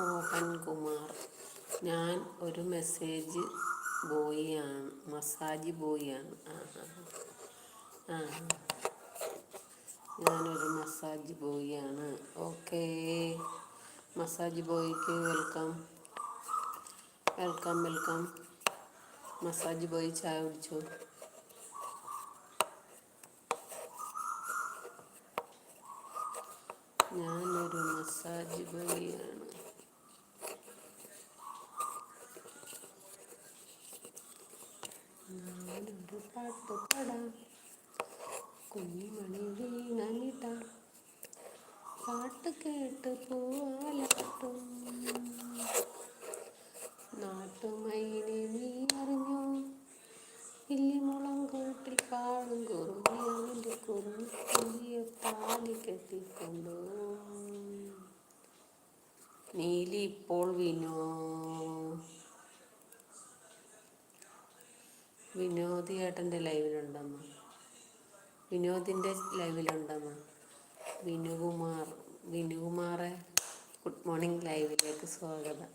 മോഹൻകുമാർ. ഞാൻ ഒരു മസാജ് ബോയിയാണ്. ഞാനൊരു മസാജ് ബോയിയാണ്. ഓക്കേ, മസാജ് ബോയ്ക്ക് വെൽക്കം. മസാജ് ബോയ് ചായ കുടിച്ചു. ഞാനൊരു മസാജ് ബോയിയാണ്. ഞാനൊരു പാട്ട് പാടാം, കുഞ്ഞുമണി വീണമിടാം, പാട്ട് കേട്ട് പൂവാലാട്ടും. നാട്ടുമൈനെ നീ അറിഞ്ഞോ, ഇല്ലിമുളം കൂട്ടിൽ പാടും കുറുമ്പി, അവൻ്റെ കുറുമ്പിയെ താലി കെട്ടിക്കൊണ്ടു. നീലി ഇപ്പോൾ വിനോദിയേട്ടൻ്റെ ലൈവിലുണ്ടമ്മ. വിനോദിൻ്റെ ലൈവിലുണ്ടമ്മ. വിനുകുമാറെ ഗുഡ് മോർണിംഗ്, ലൈവിലേക്ക് സ്വാഗതം.